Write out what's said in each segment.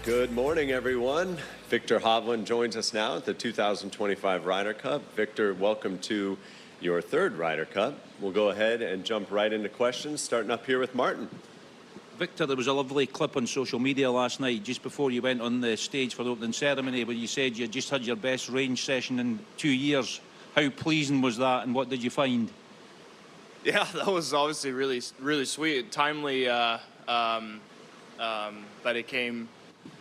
Good morning, everyone. Viktor Hovland joins us now at the 2025 Ryder Cup. Viktor, welcome to your third Ryder Cup. We'll go ahead and jump right into questions, starting up here with Martin. Viktor, there was a lovely clip on social media last night, just before you went on the stage for the opening ceremony, where you said you just had your best range session in 2 years. How pleasing was that, and what did you find? Yeah, that was obviously really sweet. Timely that it came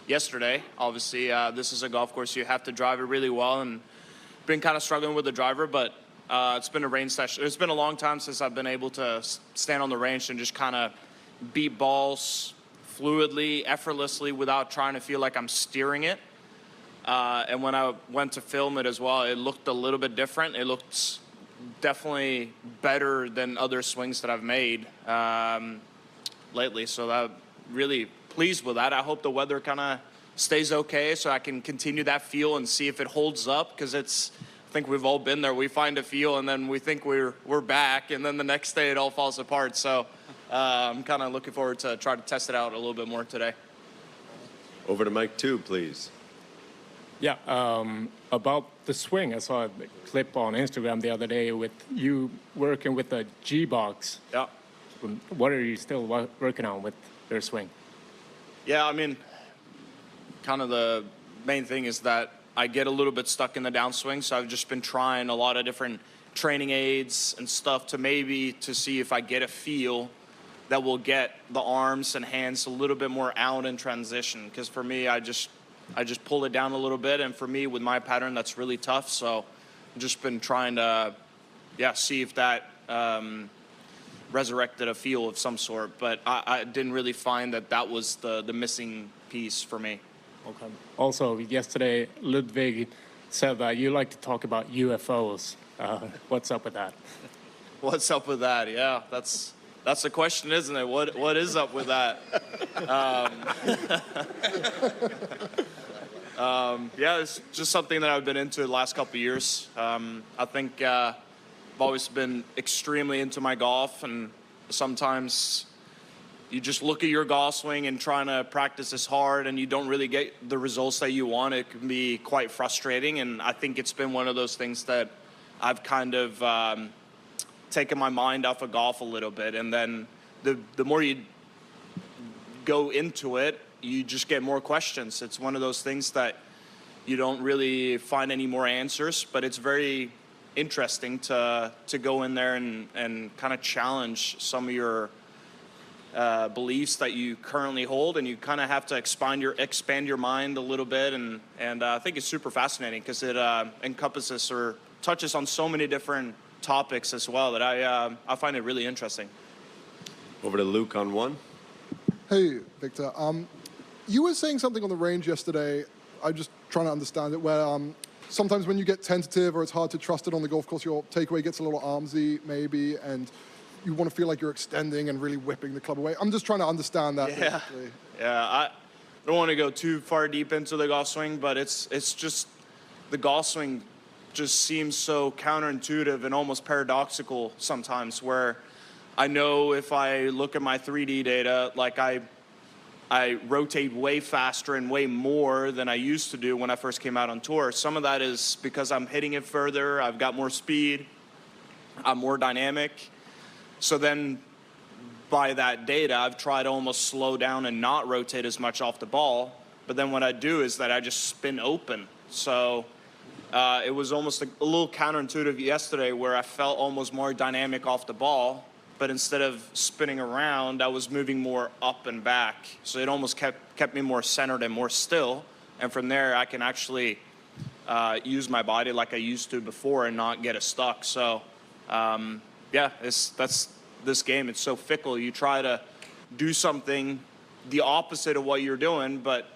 yesterday. Obviously, this is a golf course you have to drive it really well, and been kind of struggling with the driver, but it's been a range session. It's been a long time since I've been able to stand on the range and just kind of beat balls fluidly, effortlessly, without trying to feel like I'm steering it. And when I went to film it as well, it looked a little bit different. It looked definitely better than other swings that I've made lately. So I'm really pleased with that. I hope the weather kind of stays okay so I can continue that feel and see if it holds up, because I think we've all been there. We find a feel and then we think we're back, and then the next day it all falls apart. So I'm kind of looking forward to try to test it out a little bit more today. Over to Mike 2, please. Yeah, about the swing, I saw a clip on Instagram the other day with you working with a G-box. Yeah. What are you still working on with your swing? Yeah, I mean, kind of the main thing is that I get a little bit stuck in the downswing, so I've just been trying a lot of different training aids and stuff to see if I get a feel that will get the arms and hands a little bit more out in transition. Because for me, I just pull it down a little bit, and for me, with my pattern, that's really tough. So I've just been trying to, see if that resurrected a feel of some sort. But I didn't really find that was the missing piece for me. Okay. Also, yesterday, Ludwig said that you like to talk about UFOs. What's up with that? What's up with that? Yeah, that's the question, isn't it? What is up with that? It's just something that I've been into the last couple of years. I think I've always been extremely into my golf, and sometimes you just look at your golf swing and trying to practice as hard, and you don't really get the results that you want. It can be quite frustrating, and I think it's been one of those things that I've kind of taken my mind off of golf a little bit. And then the more you go into it, you just get more questions. It's one of those things that you don't really find any more answers, but it's very interesting to go in there and kind of challenge some of your beliefs that you currently hold, and you kind of have to expand your mind a little bit, and I think it's super fascinating because it encompasses or touches on so many different topics as well that I find it really interesting. Over to Luke on 1. Hey, Viktor. You were saying something on the range yesterday. I'm just trying to understand it, where sometimes when you get tentative or it's hard to trust it on the golf course, your takeaway gets a little armsy maybe, and you want to feel like you're extending and really whipping the club away. I'm just trying to understand that. Yeah, basically. I don't want to go too far deep into the golf swing, but it's just the golf swing just seems so counterintuitive and almost paradoxical sometimes, where I know if I look at my 3D data, like I rotate way faster and way more than I used to do when I first came out on tour. Some of that is because I'm hitting it further, I've got more speed, I'm more dynamic. So then by that data, I've tried to almost slow down and not rotate as much off the ball. But then what I do is that I just spin open. So it was almost a little counterintuitive yesterday, where I felt almost more dynamic off the ball, but instead of spinning around, I was moving more up and back. So it almost kept me more centered and more still. And from there, I can actually use my body like I used to before and not get it stuck. So that's this game. It's so fickle. You try to do something the opposite of what you're doing, but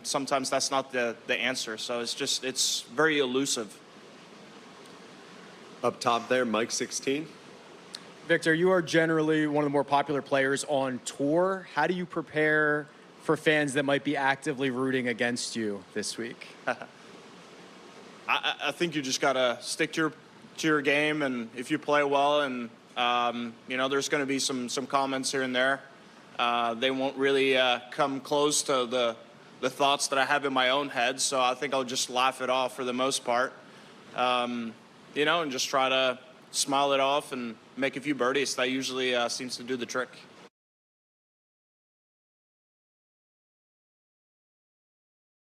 sometimes that's not the answer. So it's very elusive. Up top there, Mike 16. Viktor, you are generally one of the more popular players on tour. How do you prepare for fans that might be actively rooting against you this week? I think you just got to stick to your game, and if you play well, and there's going to be some comments here and there. They won't really come close to the thoughts that I have in my own head. So I think I'll just laugh it off for the most part, you know, and just try to smile it off and make a few birdies. That usually seems to do the trick.